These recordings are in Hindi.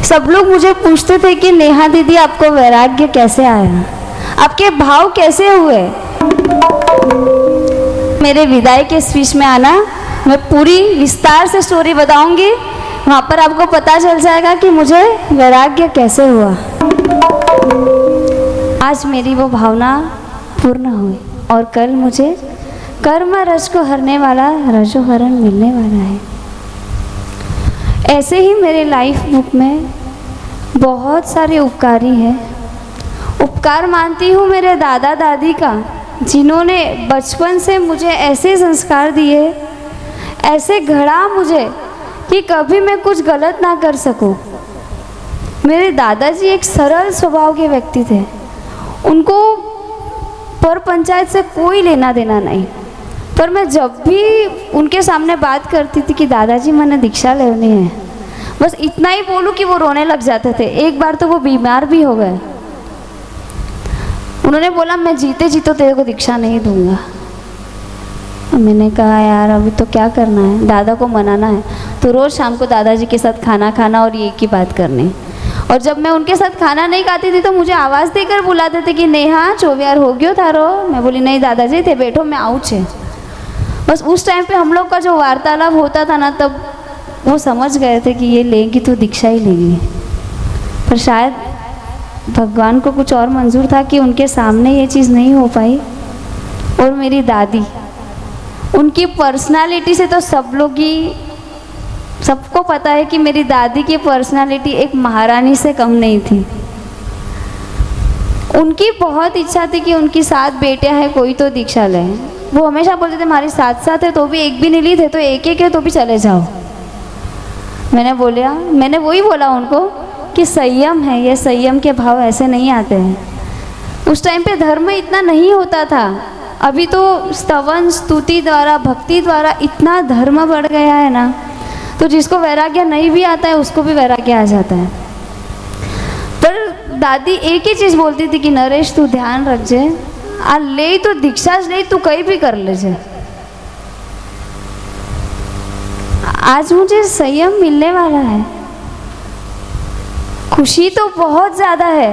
सब लोग मुझे पूछते थे कि नेहा दीदी आपको वैराग्य कैसे आया, आपके भाव कैसे हुए। मेरे विदाई के स्पीच में आना, मैं पूरी विस्तार से स्टोरी बताऊंगी, वहाँ पर आपको पता चल जाएगा कि मुझे वैराग्य कैसे हुआ। आज मेरी वो भावना पूर्ण हुई और कल मुझे कर्म रज को हरने वाला रजोहरण मिलने वाला है। ऐसे ही मेरे लाइफ बुक में बहुत सारे उपकारी हैं। उपकार मानती हूँ मेरे दादा दादी का, जिन्होंने बचपन से मुझे ऐसे संस्कार दिए, ऐसे गढ़ा मुझे कि कभी मैं कुछ गलत ना कर सकूं। मेरे दादाजी एक सरल स्वभाव के व्यक्ति थे, उनको पर पंचायत से कोई लेना देना नहीं। पर मैं जब भी उनके सामने बात करती थी कि दादाजी मैंने दीक्षा लेनी है, बस इतना ही बोलूं कि वो रोने लग जाते थे। एक बार तो वो बीमार भी हो गए। उन्होंने बोला मैं जीते जी तो तेरे को दीक्षा नहीं दूंगा। मैंने कहा यार अभी तो क्या करना है, दादा को मनाना है, तो रोज़ शाम को दादाजी के साथ खाना खाना और एक ही बात करनी। और जब मैं उनके साथ खाना नहीं खाती थी तो मुझे आवाज़ देकर बुलाते थे कि नेहा चोवियार हो गयो थारो। मैं बोली नहीं दादाजी थे बैठो मैं आऊँ छे। बस उस टाइम पे हम लोग का जो वार्तालाप होता था ना, तब वो समझ गए थे कि ये लेंगी तो दीक्षा ही लेंगी। पर शायद भगवान को कुछ और मंजूर था कि उनके सामने ये चीज़ नहीं हो पाई। और मेरी दादी, उनकी पर्सनालिटी से तो सब लोग ही, सबको पता है कि मेरी दादी की पर्सनालिटी एक महारानी से कम नहीं थी। उनकी बहुत इच्छा थी कि उनकी 7 बेटियां हैं, कोई तो दीक्षा ले। वो हमेशा बोलते थे हमारी 7 है तो भी एक भी नहीं ली थे, तो एक है तो भी चले जाओ। मैंने वही बोला उनको कि संयम है, ये संयम के भाव ऐसे नहीं आते हैं। उस टाइम पे धर्म इतना नहीं होता था। अभी तो स्तवन स्तुति द्वारा, भक्ति द्वारा इतना धर्म बढ़ गया है ना, तो जिसको वैराग्य नहीं भी आता है उसको भी वैराग्य आ जाता है। पर दादी एक ही चीज़ बोलती थी कि नरेश तू ध्यान रखजे, आ ले तो दीक्षा ले, तू कहीं भी कर लेजे। आज मुझे संयम मिलने वाला है, खुशी तो बहुत ज़्यादा है,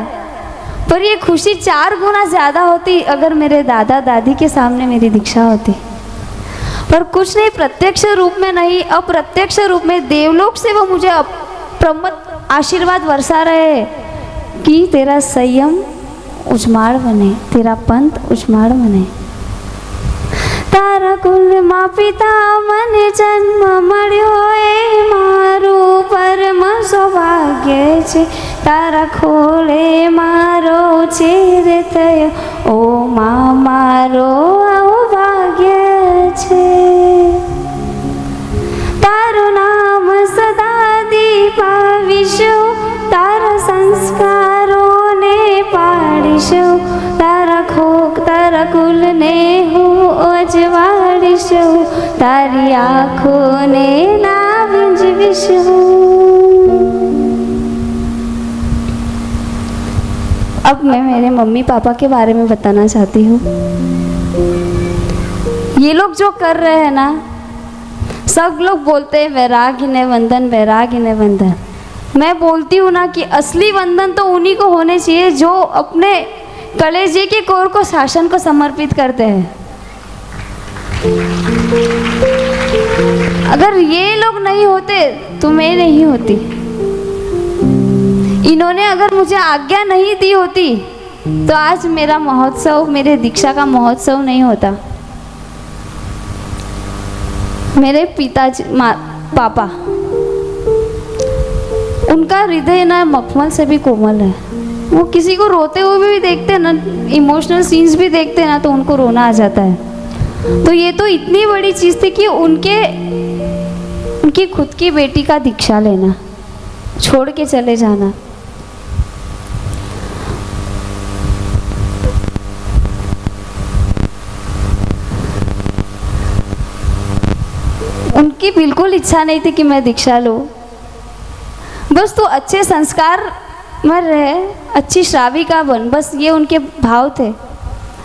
पर ये खुशी 4 गुना ज़्यादा होती अगर मेरे दादा दादी के सामने मेरी दीक्षा होती। पर कुछ नहीं, प्रत्यक्ष रूप में नहीं, अप्रत्यक्ष रूप में देवलोक से वो मुझे प्रमत आशीर्वाद बरसा रहे हैं कि तेरा संयम उजमाड़ बने, तेरा पंथ उजमाड़ बने। तारा कुल माँ पिता મને જન્મ મળ્યો એ મારું પરમ સૌભાગ્ય છે। તારા ખોળે મારો ચેર થયો ઓ મા મારો આવો ભાગ્ય છે। તારું નામ સદા દીપાવીશું, તારા સંસ્કારોને પાડીશું, તારા કુલને હું અજવાડીશું, તારી આંખોને ના વીંજવીશું। अब मैं मेरे मम्मी पापा के बारे में बताना चाहती हूँ। ये लोग जो कर रहे हैं ना, सब लोग बोलते हैं वैराग्य ने वंदन, वैराग्य ने वंदन। मैं बोलती हूँ ना कि असली वंदन तो उन्हीं को होने चाहिए जो अपने कलेजे के कोर को शासन को समर्पित करते हैं। अगर ये लोग नहीं होते तो मैं नहीं होती। इन्होंने अगर मुझे आज्ञा नहीं दी होती तो आज मेरा महोत्सव, मेरे दीक्षा का महोत्सव नहीं होता। मेरे पिताजी पापा, उनका हृदय ना मखमल से भी कोमल है। वो किसी को रोते हुए भी देखते हैं ना, इमोशनल सीन्स भी देखते हैं ना, तो उनको रोना आ जाता है। तो ये तो इतनी बड़ी चीज़ थी कि उनकी खुद की बेटी का दीक्षा लेना, छोड़ के चले जाना। उनकी बिल्कुल इच्छा नहीं थी कि मैं दीक्षा लूँ, बस तो अच्छे संस्कार में रहे, अच्छी श्राविका बन, बस ये उनके भाव थे।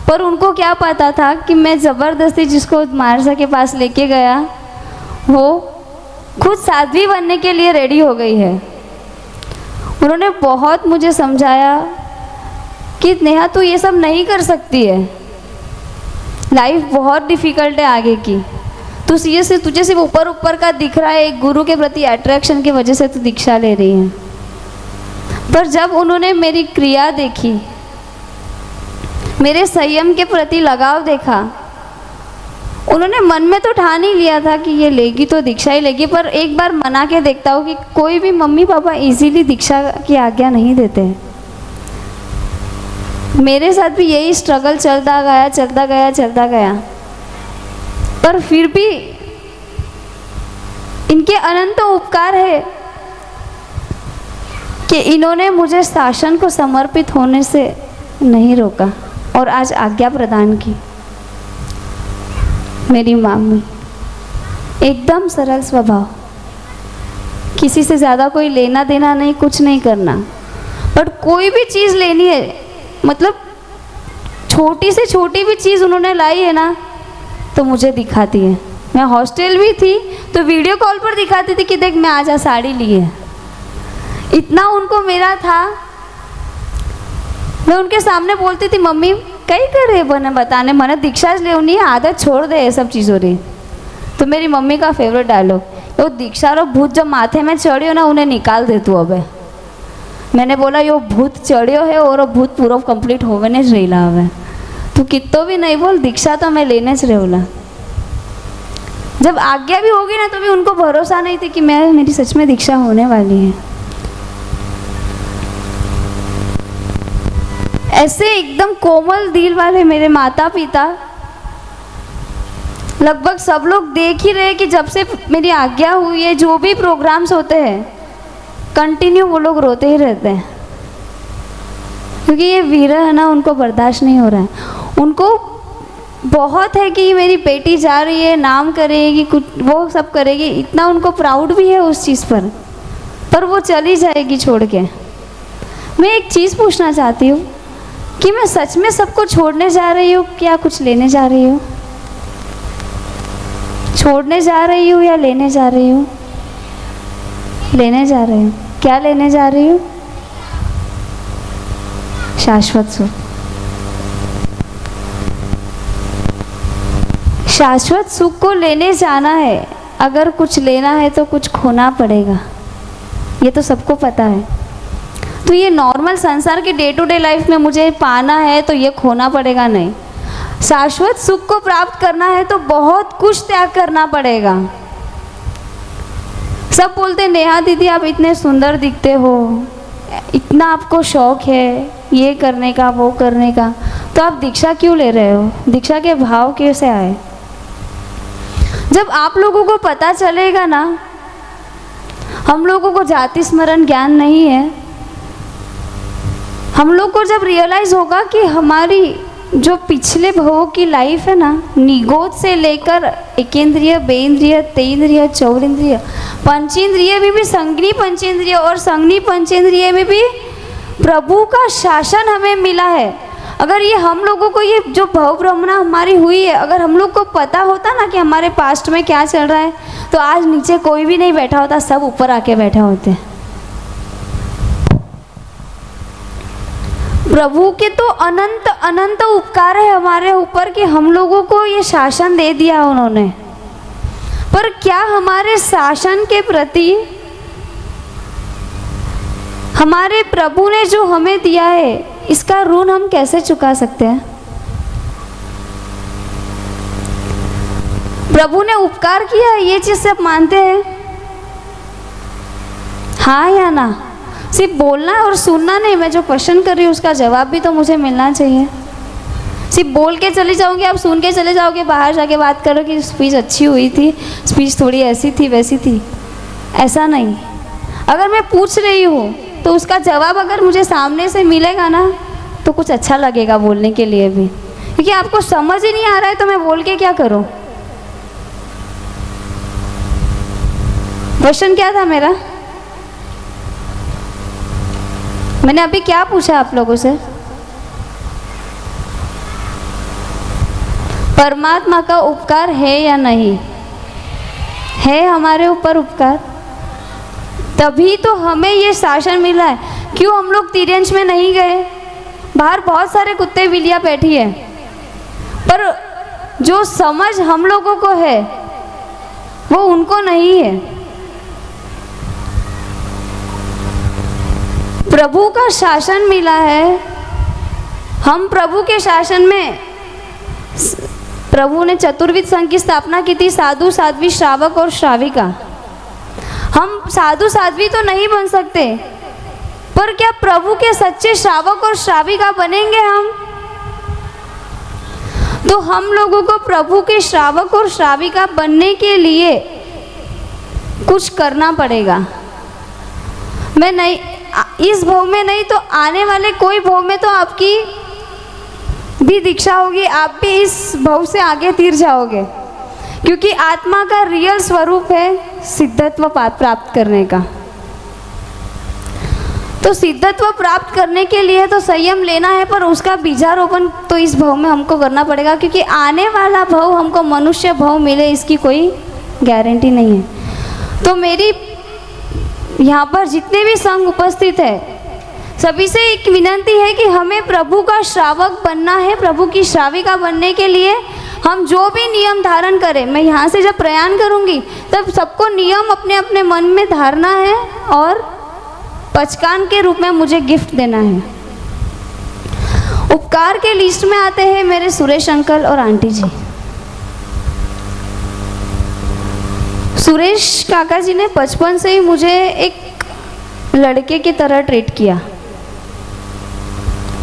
पर उनको क्या पता था कि मैं ज़बरदस्ती जिसको महाराजा के पास लेके गया, वो खुद साध्वी बनने के लिए रेडी हो गई है। उन्होंने बहुत मुझे समझाया कि नेहा तू ये सब नहीं कर सकती है, लाइफ बहुत डिफ़िकल्ट है आगे की, तू तुझे सिर्फ ऊपर ऊपर का दिख रहा है, एक गुरु के प्रति अट्रैक्शन की वजह से तू दीक्षा ले रही है। पर जब उन्होंने मेरी क्रिया देखी, मेरे संयम के प्रति लगाव देखा, उन्होंने मन में तो ठान ही लिया था कि ये लेगी तो दीक्षा ही लेगी, पर एक बार मना के देखता हूँ कि कोई भी मम्मी पापा इजीली दीक्षा की आज्ञा नहीं देते। मेरे साथ भी यही स्ट्रगल चलता गया, पर फिर भी इनके अनंत उपकार है कि इन्होंने मुझे शासन को समर्पित होने से नहीं रोका और आज आज्ञा प्रदान की। मेरी मम्मी एकदम सरल स्वभाव, किसी से ज़्यादा कोई लेना देना नहीं, कुछ नहीं करना, बट कोई भी चीज़ लेनी है, मतलब छोटी से छोटी भी चीज़ उन्होंने लाई है ना तो मुझे दिखाती है। मैं हॉस्टल भी थी तो वीडियो कॉल पर दिखाती थी कि देख मैं आज साड़ी ली है। इतना उनको मेरा था, मैं उनके सामने बोलती थी मम्मी कई करे बने बताने मन दीक्षा लेनी है, आदत छोड़ दे ये सब चीज़ों री। तो मेरी मम्मी का फेवरेट डायलॉग, वो दीक्षा रो भूत जब माथे में चढ़ियो ना उन्हें निकाल दे तू अबे। मैंने बोला यो भूत चढ़ियो है और वो भूत पूरा कंप्लीट होवे ने रहीला हवे, तू कितो भी नहीं बोल, दीक्षा तो मैं लेने से रहूला। जब आज्ञा भी होगी ना तो भी उनको भरोसा नहीं थी कि मेरी सच में दीक्षा होने वाली है। ऐसे एकदम कोमल दिल वाले मेरे माता पिता, लगभग सब लोग देख ही रहे कि जब से मेरी आज्ञा हुई है जो भी प्रोग्राम्स होते हैं कंटिन्यू वो लोग रोते ही रहते हैं, क्योंकि ये विरह है ना उनको बर्दाश्त नहीं हो रहा है। उनको बहुत है कि मेरी बेटी जा रही है, नाम करेगी, कुछ वो सब करेगी, इतना उनको प्राउड भी है उस चीज़ पर वो चली जाएगी छोड़ के। मैं एक चीज़ पूछना चाहती हूँ कि मैं सच में सबको छोड़ने जा रही हूँ क्या कुछ लेने जा रही हूँ? छोड़ने जा रही हूँ या लेने जा रही हूँ? लेने जा रही हूँ। क्या लेने जा रही हूँ? शाश्वत सुख। शाश्वत सुख को लेने जाना है, अगर कुछ लेना है तो कुछ खोना पड़ेगा, ये तो सबको पता है। तो ये नॉर्मल संसार के डे टू डे लाइफ में मुझे पाना है तो ये खोना पड़ेगा नहीं। शाश्वत सुख को प्राप्त करना है तो बहुत कुछ त्याग करना पड़ेगा। सब बोलते नेहा दीदी आप इतने सुंदर दिखते हो, इतना आपको शौक है ये करने का वो करने का, तो आप दीक्षा क्यों ले रहे हो? दीक्षा के भाव कैसे आए? जब आप लोगों को पता चलेगा ना, हम लोगों को जाति स्मरण ज्ञान नहीं है, हम लोग को जब रियलाइज़ होगा कि हमारी जो पिछले भवों की लाइफ है ना, निगोद से लेकर एकेंद्रिय, बेंद्रिय, तेंद्रिय, चौरेंद्रिय, पंचेंद्रिय में भी संगनी पंचेंद्रिय और संगनी पंचेंद्रिय में भी प्रभु का शासन हमें मिला है। अगर ये हम लोगों को ये जो भव भ्रमणा हमारी हुई है, अगर हम लोग को पता होता ना कि हमारे पास्ट में क्या चल रहा है, तो आज नीचे कोई भी नहीं बैठा होता, सब ऊपर आके बैठे होते। प्रभु के तो अनंत अनंत उपकार है हमारे ऊपर कि हम लोगों को ये शासन दे दिया उन्होंने। पर क्या हमारे शासन के प्रति हमारे प्रभु ने जो हमें दिया है इसका ऋण हम कैसे चुका सकते हैं? प्रभु ने उपकार किया है, ये चीज सब मानते हैं? हाँ या ना? सिर्फ बोलना और सुनना नहीं, मैं जो क्वेश्चन कर रही हूँ उसका जवाब भी तो मुझे मिलना चाहिए। सिर्फ बोल के चले जाओगे, आप सुन के चले जाओगे, बाहर जाके बात करो कि स्पीच अच्छी हुई थी, स्पीच थोड़ी ऐसी थी वैसी थी, ऐसा नहीं। अगर मैं पूछ रही हूँ तो उसका जवाब अगर मुझे सामने से मिलेगा ना तो कुछ अच्छा लगेगा बोलने के लिए भी, क्योंकि आपको समझ ही नहीं आ रहा है तो मैं बोल के क्या करूँ? क्वेश्चन क्या था मेरा? मैंने अभी क्या पूछा आप लोगों से? परमात्मा का उपकार है या नहीं है हमारे ऊपर उपकार? तभी तो हमें ये शासन मिला है। क्यों हम लोग तिर्यंश में नहीं गए? बाहर बहुत सारे कुत्ते बिल्लियाँ बैठी है, पर जो समझ हम लोगों को है वो उनको नहीं है। प्रभु का शासन मिला है, हम प्रभु के शासन में, प्रभु ने चतुर्विध संघ की स्थापना की थी, साधु साध्वी श्रावक और श्राविका। हम साधु साध्वी तो नहीं बन सकते, पर क्या प्रभु के सच्चे श्रावक और श्राविका बनेंगे हम? तो हम लोगों को प्रभु के श्रावक और श्राविका बनने के लिए कुछ करना पड़ेगा। मैं नहीं, इस भव में नहीं तो आने वाले कोई भव में तो आपकी भी दीक्षा होगी, आप भी इस भव से आगे तीर जाओगे, क्योंकि आत्मा का रियल स्वरूप है सिद्धत्व प्राप्त करने का। तो सिद्धत्व प्राप्त करने के लिए तो संयम लेना है, पर उसका बीजारोपण तो इस भव में हमको करना पड़ेगा, क्योंकि आने वाला भव हमको मनुष्य भव मिले इसकी कोई गारंटी नहीं है। तो मेरी यहाँ पर जितने भी संघ उपस्थित है सभी से एक विनंती है कि हमें प्रभु का श्रावक बनना है। प्रभु की श्राविका बनने के लिए हम जो भी नियम धारण करें, मैं यहाँ से जब प्रयाण करूँगी तब सबको नियम अपने अपने मन में धारना है और पचकान के रूप में मुझे गिफ्ट देना है। उपकार के लिस्ट में आते हैं मेरे सुरेश अंकल और आंटी जी। सुरेश काका जी ने बचपन से ही मुझे एक लड़के की तरह ट्रीट किया।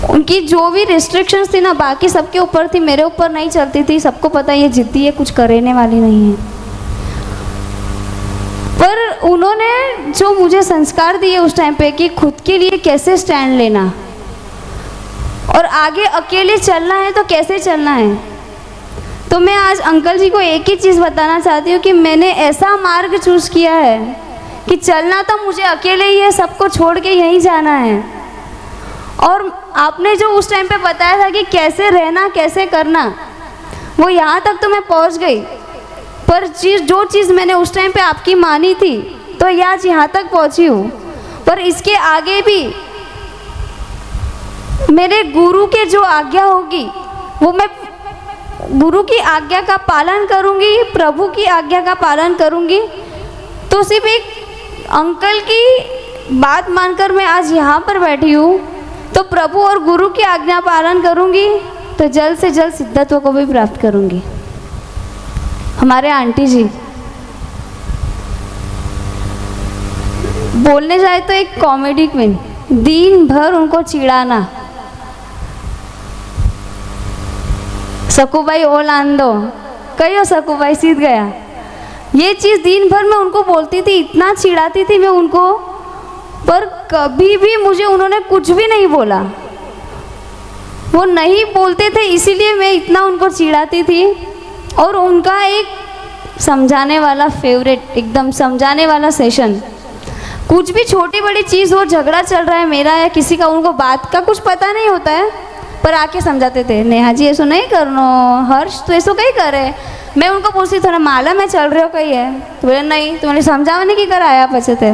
उनकी जो भी रिस्ट्रिक्शंस थी ना बाकी सबके ऊपर थी, मेरे ऊपर नहीं चलती थी। सबको पता ये जिद्दी है, कुछ करने वाली नहीं है, पर उन्होंने जो मुझे संस्कार दिए उस टाइम पे कि खुद के लिए कैसे स्टैंड लेना और आगे अकेले चलना है तो कैसे चलना है। तो मैं आज अंकल जी को एक ही चीज़ बताना चाहती हूँ कि मैंने ऐसा मार्ग चूज़ किया है कि चलना तो मुझे अकेले ही है, सबको छोड़ के यहीं जाना है। और आपने जो उस टाइम पे बताया था कि कैसे रहना कैसे करना, वो यहाँ तक तो मैं पहुँच गई, पर जो चीज़ मैंने उस टाइम पे आपकी मानी थी तो आज यहाँ तक पहुँची हूँ। पर इसके आगे भी मेरे गुरु के जो आज्ञा होगी वो मैं गुरु की आज्ञा का पालन करूँगी, प्रभु की आज्ञा का पालन करूँगी। तो सिर्फ एक अंकल की बात मानकर मैं आज यहाँ पर बैठी हूँ, तो प्रभु और गुरु की आज्ञा पालन करूँगी तो जल्द से जल्द सिद्धत्व को भी प्राप्त करूँगी। हमारे आंटी जी बोलने जाए तो एक कॉमेडी क्वीन, दिन भर उनको चिढ़ाना, सकूबाई ओल आंदो कहियो सकूबाई सीध गया, ये चीज़ दिन भर मैं उनको बोलती थी, इतना चिढ़ाती थी मैं उनको, पर कभी भी मुझे उन्होंने कुछ भी नहीं बोला। वो नहीं बोलते थे इसीलिए मैं इतना उनको चिढ़ाती थी। और उनका एक समझाने वाला फेवरेट, एकदम समझाने वाला सेशन, कुछ भी छोटी बड़ी चीज़ हो, झगड़ा चल रहा है मेरा या किसी का, उनको बात का कुछ पता नहीं होता है, पर आके समझाते थे, नेहा जी ऐसा नहीं करनो, हर्ष तो ऐसा कहीं करे। मैं उनको पूछती थोड़ा माला में चल रहे हो कहीं है, तो बोले नहीं, तुम्हारे समझाने की कराया पचे थे।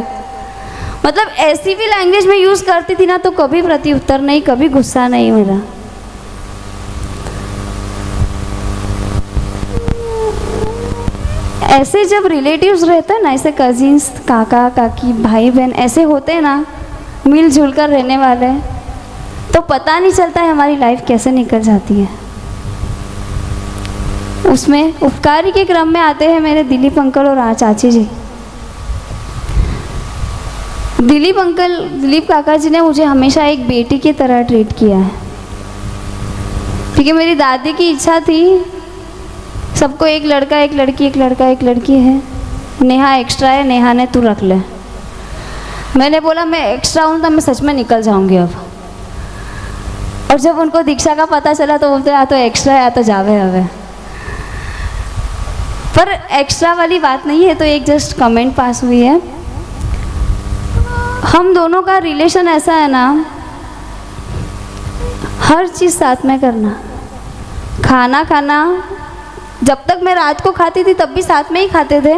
मतलब ऐसी भी लैंग्वेज में यूज़ करती थी ना, तो कभी प्रति उत्तर नहीं, कभी गुस्सा नहीं मेरा। ऐसे जब रिलेटिव्स रहते हैं ना, ऐसे कजिन्स, काका काकी, भाई बहन ऐसे होते हैं ना, मिलजुल कर रहने वाले, तो पता नहीं चलता है हमारी लाइफ कैसे निकल जाती है। उसमें उपकारी के क्रम में आते हैं मेरे दिलीप अंकल और चाची जी। दिलीप काका जी ने मुझे हमेशा एक बेटी की तरह ट्रीट किया है, क्योंकि मेरी दादी की इच्छा थी सबको एक लड़का एक लड़की, एक लड़का एक लड़की है, नेहा एक्स्ट्रा है, नेहा ने तू रख ले। मैंने बोला मैं एक्स्ट्रा हूँ तो मैं सच में निकल जाऊँगी अब। और जब उनको दीक्षा का पता चला तो बोलते या तो एक्स्ट्रा है या तो जावे हवे। पर एक्स्ट्रा वाली बात नहीं है, तो एक जस्ट कमेंट पास हुई है। हम दोनों का रिलेशन ऐसा है ना, हर चीज़ साथ में करना, खाना खाना, जब तक मैं रात को खाती थी तब भी साथ में ही खाते थे,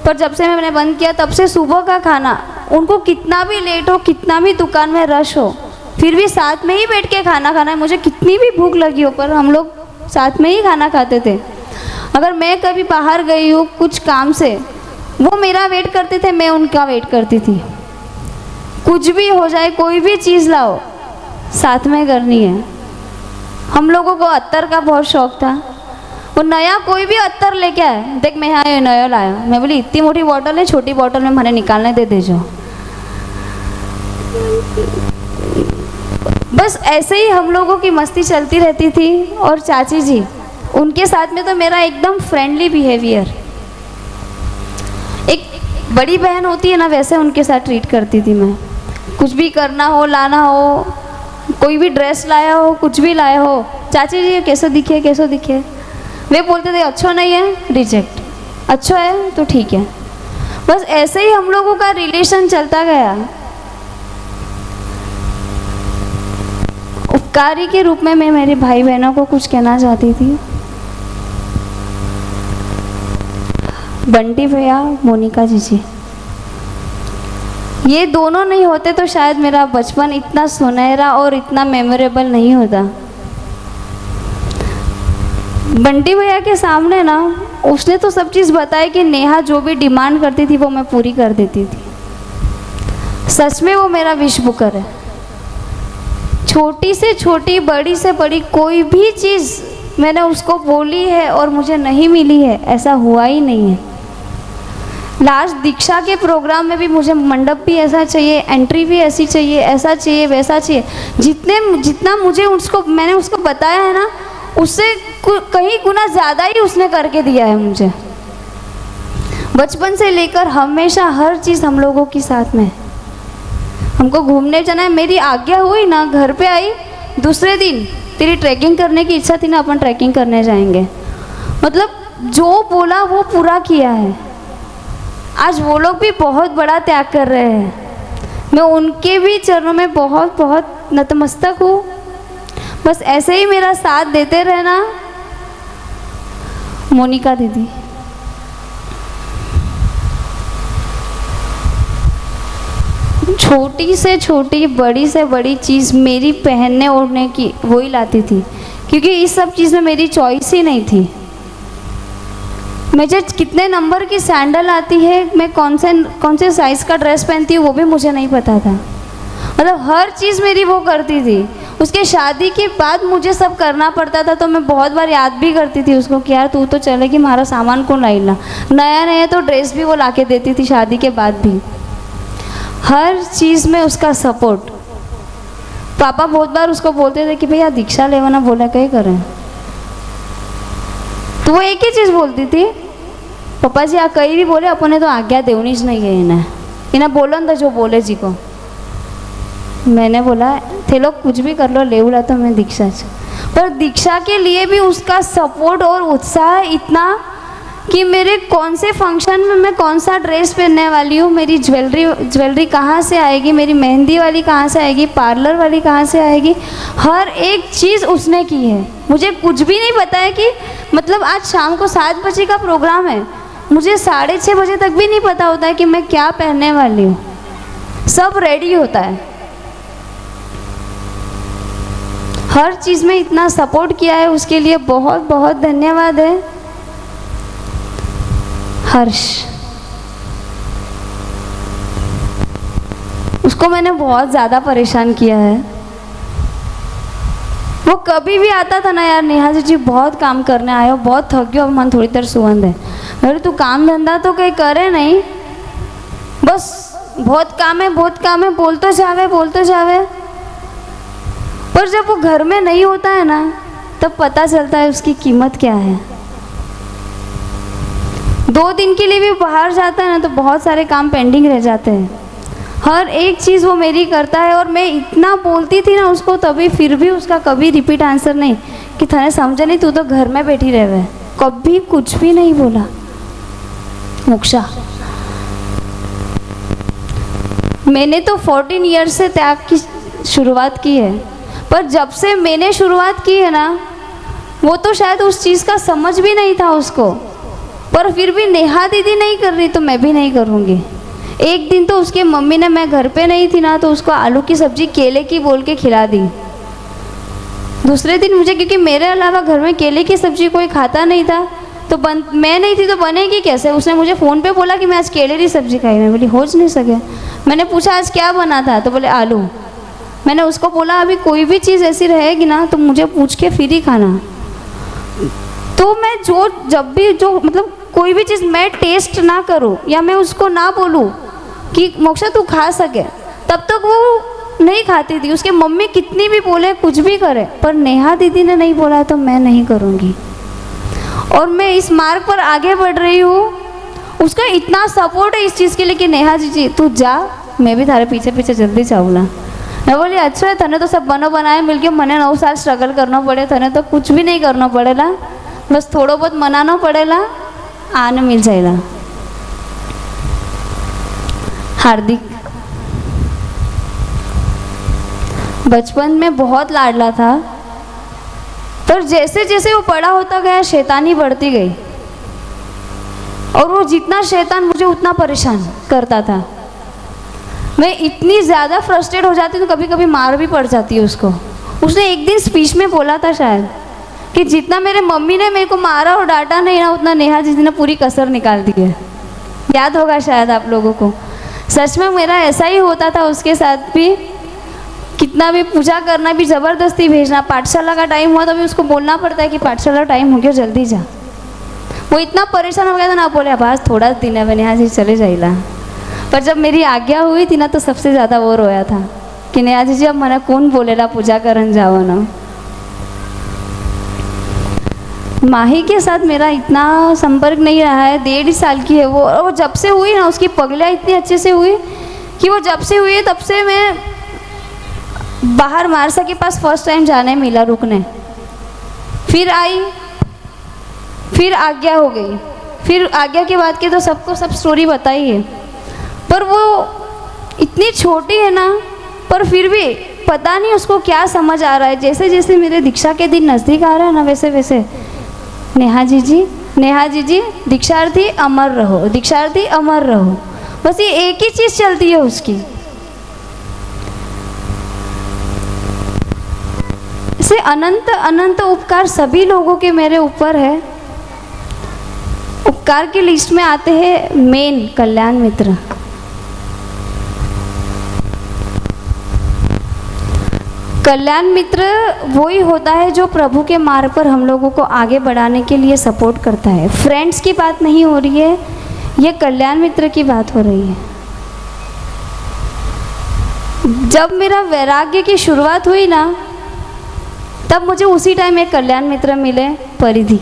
पर जब से मैंने बंद किया तब से सुबह का खाना, उनको कितना भी लेट हो, कितना भी दुकान में रश हो, फिर भी साथ में ही बैठ के खाना खाना है। मुझे कितनी भी भूख लगी हो पर हम लोग साथ में ही खाना खाते थे। अगर मैं कभी बाहर गई हूँ कुछ काम से, वो मेरा वेट करते थे, मैं उनका वेट करती थी। कुछ भी हो जाए, कोई भी चीज़ लाओ, साथ में करनी है। हम लोगों को अत्तर का बहुत शौक था। वो नया कोई भी अत्तर लेके आए, देख मैं यहाँ नया लाया, मैं बोली इतनी मोटी बॉटल है, छोटी बॉटल में मैंने निकालने दे जो। बस ऐसे ही हम लोगों की मस्ती चलती रहती थी। और चाची जी, उनके साथ में तो मेरा एकदम फ्रेंडली बिहेवियर, एक बड़ी बहन होती है ना वैसे उनके साथ ट्रीट करती थी मैं। कुछ भी करना हो, लाना हो, कोई भी ड्रेस लाया हो, कुछ भी लाया हो, चाची जी कैसे दिखे कैसे दिखे, वे बोलते थे अच्छा नहीं है रिजेक्ट, अच्छा है तो ठीक है। बस ऐसे ही हम लोगों का रिलेशन चलता गया। उपकारी के रूप में मैं मेरे भाई बहनों को कुछ कहना चाहती थी। बंटी भैया, मोनिका जीजी, ये दोनों नहीं होते तो शायद मेरा बचपन इतना सुनहरा और इतना मेमोरेबल नहीं होता। बंटी भैया के सामने ना उसने तो सब चीज़ बताई कि नेहा जो भी डिमांड करती थी वो मैं पूरी कर देती थी। सच में वो मेरा विश बुकर है। छोटी से छोटी, बड़ी से बड़ी कोई भी चीज़ मैंने उसको बोली है और मुझे नहीं मिली है, ऐसा हुआ ही नहीं है। लास्ट दीक्षा के प्रोग्राम में भी मुझे मंडप भी ऐसा चाहिए, एंट्री भी ऐसी चाहिए, ऐसा चाहिए वैसा चाहिए। जितना मुझे मैंने उसको बताया है ना, उससे कहीं गुना ज़्यादा ही उसने करके दिया है मुझे। बचपन से लेकर हमेशा हर चीज़ हम लोगों के साथ में। हमको घूमने जाना है, मेरी आज्ञा हुई ना, घर पे आई दूसरे दिन, तेरी ट्रैकिंग करने की इच्छा थी ना, अपन ट्रैकिंग करने जाएंगे। मतलब जो बोला वो पूरा किया है। आज वो लोग भी बहुत बड़ा त्याग कर रहे हैं। मैं उनके भी चरणों में बहुत बहुत नतमस्तक हूँ। बस ऐसे ही मेरा साथ देते रहना। मोनिका दीदी, छोटी से छोटी, बड़ी से बड़ी चीज़ मेरी पहनने ओढ़ने की वही लाती थी, क्योंकि इस सब चीज़ में मेरी चॉइस ही नहीं थी। मुझे कितने नंबर की सैंडल आती है, मैं कौन से साइज़ का ड्रेस पहनती हूँ वो भी मुझे नहीं पता था। मतलब हर चीज़ मेरी वो करती थी। उसके शादी के बाद मुझे सब करना पड़ता था, तो मैं बहुत बार याद भी करती थी उसको कि यार तू तो चलेगी, हमारा सामान कौन लाइला। नया नया तो ड्रेस भी वो ला के देती थी शादी के बाद भी। हर चीज़ में उसका सपोर्ट। पापा बहुत बार उसको बोलते थे कि भैया दीक्षा लेवाना बोला क्या करें, तो वो एक ही चीज़ बोलती थी, पापा जी आप कहीं भी बोले अपने तो आज्ञा देवनी ज नहीं है इन्हें बोलो ना जो बोले जी को। मैंने बोला थे लोग कुछ भी कर लो, ले तो मैं दीक्षा से। पर दीक्षा के लिए भी उसका सपोर्ट और उत्साह इतना कि मेरे कौन से फंक्शन में मैं कौन सा ड्रेस पहनने वाली हूँ, मेरी ज्वेलरी कहाँ से आएगी, मेरी मेहंदी वाली कहाँ से आएगी, पार्लर वाली कहाँ से आएगी, हर एक चीज़ उसने की है। मुझे कुछ भी नहीं पता है कि मतलब आज शाम को 7 बजे का प्रोग्राम है, मुझे 6:30 बजे तक भी नहीं पता होता है कि मैं क्या पहनने वाली हूँ। सब रेडी होता है। हर चीज़ में इतना सपोर्ट किया है, उसके लिए बहुत बहुत धन्यवाद है। हर्ष, उसको मैंने बहुत ज़्यादा परेशान किया है। वो कभी भी आता था ना, यार नेहा जी बहुत काम करने आए हो, बहुत थक गए हो, मन थोड़ी देर सुगंध है। अरे तू काम धंधा तो कहीं करे नहीं, बस बहुत काम है बोलते जावे। पर जब वो घर में नहीं होता है ना, तब पता चलता है उसकी कीमत क्या है। 2 दिन के लिए भी बाहर जाता है ना, तो बहुत सारे काम पेंडिंग रह जाते हैं। हर एक चीज़ वो मेरी करता है। और मैं इतना बोलती थी ना उसको, तभी फिर भी उसका कभी रिपीट आंसर नहीं कि थाने समझे नहीं, तू तो घर में बैठी रहे। कभी कुछ भी नहीं बोला। मोक्षा, मैंने तो 14 ईयर्स से त्याग की शुरुआत की है, पर जब से मैंने शुरुआत की है ना, वो तो शायद उस चीज़ का समझ भी नहीं था उसको। पर फिर भी नेहा दीदी नहीं कर रही तो मैं भी नहीं करूँगी। एक दिन तो उसके मम्मी ने, मैं घर पे नहीं थी ना, तो उसको आलू की सब्जी केले की बोल के खिला दी। दूसरे दिन मुझे, क्योंकि मेरे अलावा घर में केले की सब्जी कोई खाता नहीं था, तो मैं नहीं थी तो बनेगी कैसे। उसने मुझे फ़ोन पे बोला कि मैं आज केले की सब्जी खाई। मैं बोली हो नहीं सके। मैंने पूछा आज क्या बना था, तो बोले आलू। मैंने उसको बोला अभी कोई भी चीज़ ऐसी रहेगी ना तो मुझे पूछ के फिर ही खाना। तो मैं जब भी मतलब कोई भी चीज़ मैं टेस्ट ना करूँ या मैं उसको ना बोलूँ कि मोक्षा तू खा सके, तब तक वो नहीं खाती थी। उसके मम्मी कितनी भी बोले, कुछ भी करे, पर नेहा दीदी ने नहीं बोला तो मैं नहीं करूँगी। और मैं इस मार्ग पर आगे बढ़ रही हूँ। उसका इतना सपोर्ट है इस चीज़ के लिए कि नेहा जी तू जा, मैं भी थारे पीछे पीछे जल्दी जाऊँगा। मैं बोली अच्छा है, तने तो सब बनो बनाए मिलके, मने 9 साल स्ट्रगल करना पड़े, तने तो कुछ भी नहीं करना पड़ेगा, बस थोड़ा बहुत मनाना पड़ेगा, आने मिल जाएगा। हार्दिक बचपन में बहुत लाडला था, पर जैसे जैसे वो बड़ा होता गया शैतानी बढ़ती गई, और वो जितना शैतान मुझे उतना परेशान करता था। मैं इतनी ज़्यादा फ्रस्ट्रेट हो जाती हूँ तो कभी कभी मार भी पड़ जाती है उसको। उसने एक दिन स्पीच में बोला था शायद कि जितना मेरे मम्मी ने मेरे को मारा और डांटा नहीं ना, उतना नेहा जी ने पूरी कसर निकाल दी है। याद होगा शायद आप लोगों को। सच में मेरा ऐसा ही होता था उसके साथ भी। कितना भी पूजा करना भी ज़बरदस्ती भेजना, पाठशाला का टाइम हुआ तो भी उसको बोलना पड़ता है कि पाठशाला टाइम हो गया जल्दी जा। वो इतना परेशान हो गया था ना, बोले अब थोड़ा दिन है नेहा जी चले जाइला। पर जब मेरी आज्ञा हुई थी ना तो सबसे ज़्यादा वो रोया था कि नेहा जी अब मना कौन बोलेला पूजा करन जाओ ना। माही के साथ मेरा इतना संपर्क नहीं रहा है, 1.5 साल की है वो, और वो जब से हुई ना उसकी पगलियाँ इतनी अच्छे से हुई कि वो जब से हुई तब से मैं बाहर मारसा के पास फर्स्ट टाइम जाने मिला रुकने। फिर आई, फिर आज्ञा हो गई, फिर आज्ञा के बाद के तो सबको सब स्टोरी बताई है। पर वो इतनी छोटी है ना, पर फिर भी पता नहीं उसको क्या समझ आ रहा है। जैसे जैसे मेरे दीक्षा के दिन नज़दीक आ रहा है ना, वैसे वैसे नेहा जी दीक्षार्थी अमर रहो, दीक्षार्थी अमर रहो, बस ये एक ही चीज़ चलती है उसकी। से अनंत अनंत उपकार सभी लोगों के मेरे ऊपर है। उपकार की लिस्ट में आते हैं मेन कल्याण मित्र। कल्याण मित्र वही होता है जो प्रभु के मार्ग पर हम लोगों को आगे बढ़ाने के लिए सपोर्ट करता है। फ्रेंड्स की बात नहीं हो रही है, ये कल्याण मित्र की बात हो रही है। जब मेरा वैराग्य की शुरुआत हुई ना, तब मुझे उसी टाइम एक कल्याण मित्र मिले, परिधि।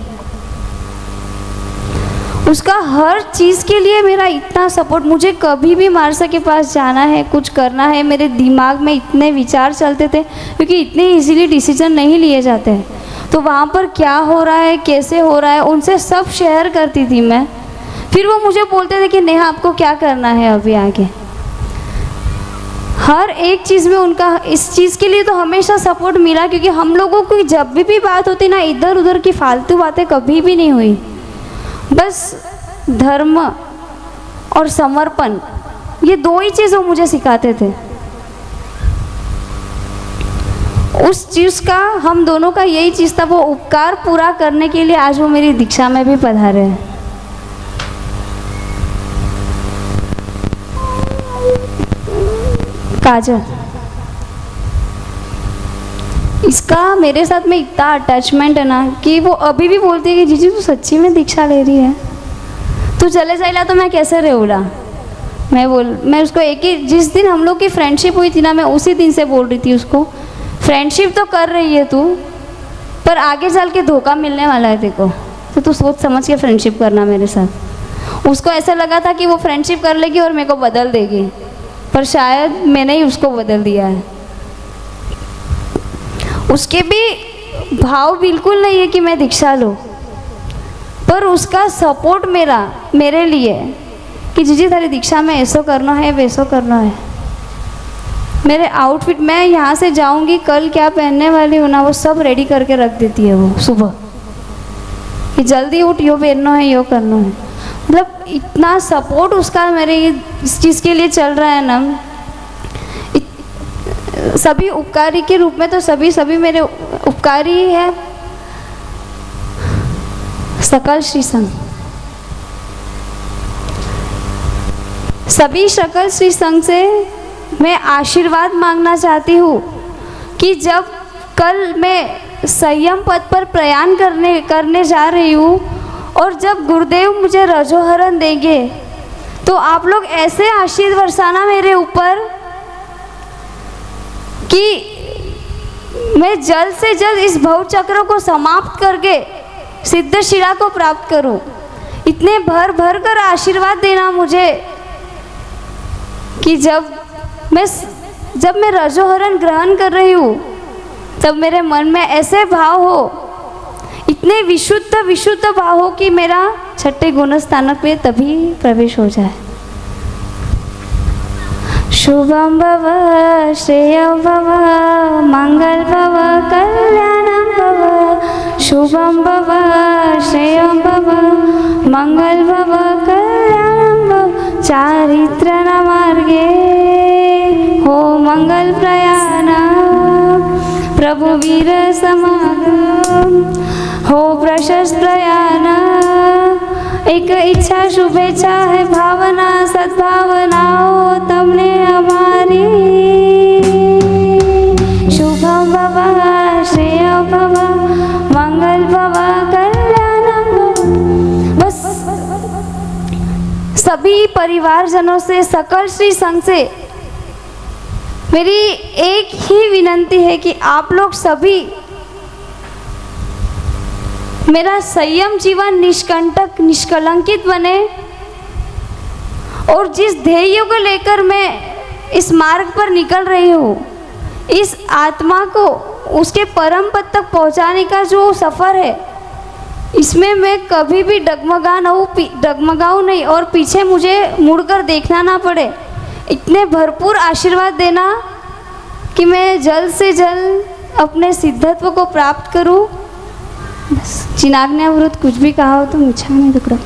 उसका हर चीज़ के लिए मेरा इतना सपोर्ट। मुझे कभी भी मारसा के पास जाना है, कुछ करना है, मेरे दिमाग में इतने विचार चलते थे क्योंकि इतने इजीली डिसीजन नहीं लिए जाते हैं। तो वहाँ पर क्या हो रहा है, कैसे हो रहा है, उनसे सब शेयर करती थी मैं। फिर वो मुझे बोलते थे कि नेहा आपको क्या करना है अभी आगे। हर एक चीज़ में उनका इस चीज़ के लिए तो हमेशा सपोर्ट मिला, क्योंकि हम लोगों की जब भी बात होती ना, इधर उधर की फालतू बातें कभी भी नहीं हुई। बस धर्म और समर्पण, ये 2 ही चीज़ वो मुझे सिखाते थे। उस चीज़ का, हम दोनों का यही चीज़ था, वो उपकार पूरा करने के लिए आज वो मेरी दीक्षा में भी पधारे हैं। काजल, इसका मेरे साथ में इतना अटैचमेंट है ना कि वो अभी भी बोलती है कि जीजू तू सच्ची में दीक्षा ले रही है, तू चले जाएगा तो मैं कैसे रहूँगा। मैं उसको एक ही, जिस दिन हम लोग की फ्रेंडशिप हुई थी ना, मैं उसी दिन से बोल रही थी उसको, फ्रेंडशिप तो कर रही है तू, पर आगे चल के धोखा मिलने वाला है देखो, तो तू सोच समझ के फ्रेंडशिप करना मेरे साथ। उसको ऐसा लगा था कि वो फ्रेंडशिप कर लेगी और मेरे को बदल देगी, पर शायद मैंने ही उसको बदल दिया है। उसके भी भाव बिल्कुल नहीं है कि मैं दीक्षा लूँ, पर उसका सपोर्ट मेरे लिए कि जीजी तारी दीक्षा में ऐसा करना है, वैसा करना है। मेरे आउटफिट, मैं यहाँ से जाऊँगी कल क्या पहनने वाली हूँ ना, वो सब रेडी करके रख देती है वो सुबह। कि जल्दी उठ, यो पहनना है, यो करना है। मतलब इतना सपोर्ट उसका मेरे इस चीज़ के लिए चल रहा है ना। सभी उपकारी के रूप में तो सभी मेरे उपकारी ही है। सकल श्री संघ, सभी सकल श्री संघ से मैं आशीर्वाद मांगना चाहती हूँ कि जब कल मैं संयम पथ पर प्रयाण करने जा रही हूँ और जब गुरुदेव मुझे रजोहरण देंगे तो आप लोग ऐसे आशीर्वाद बरसाना मेरे ऊपर कि मैं जल्द से जल्द इस भव चक्र को समाप्त करके सिद्ध शिला को प्राप्त करूं। इतने भर भर कर आशीर्वाद देना मुझे कि जब मैं रजोहरण ग्रहण कर रही हूँ तब मेरे मन में ऐसे भाव हो, इतने विशुद्ध भाव हो कि मेरा छठे गुण स्थानक में तभी प्रवेश हो जाए। शुभम भव, श्रेयं भव, मंगल भव, कल्याणं भव। शुभम भव, श्रेयं भव, मंगल भव, कल्याणं भव। चारित्र मार्गे हो मंगल प्रयाण, प्रभु वीर समागम हो प्रशस्त प्रयाण। एक इच्छा शुभेच्छा है भावना सद्भावना हो तमने हमारी। शुभम भव, श्रेयं भव, मंगल भव, कल्याणं भव। बस सभी परिवारजनों से, सकल श्री संघ से मेरी एक ही विनंती है कि आप लोग सभी मेरा संयम जीवन निष्कंटक निष्कलंकित बने और जिस ध्येय को लेकर मैं इस मार्ग पर निकल रही हूँ, इस आत्मा को उसके परम पद तक पहुँचाने का जो सफ़र है, इसमें मैं कभी भी डगमगाऊँ नहीं और पीछे मुझे मुड़कर देखना ना पड़े। इतने भरपूर आशीर्वाद देना कि मैं जल्द से जल्द अपने सिद्धत्व को प्राप्त करूं। बस जिनाज्ञा विरुद्ध कुछ भी कहा हो तो मुझे नहीं दुख रहा।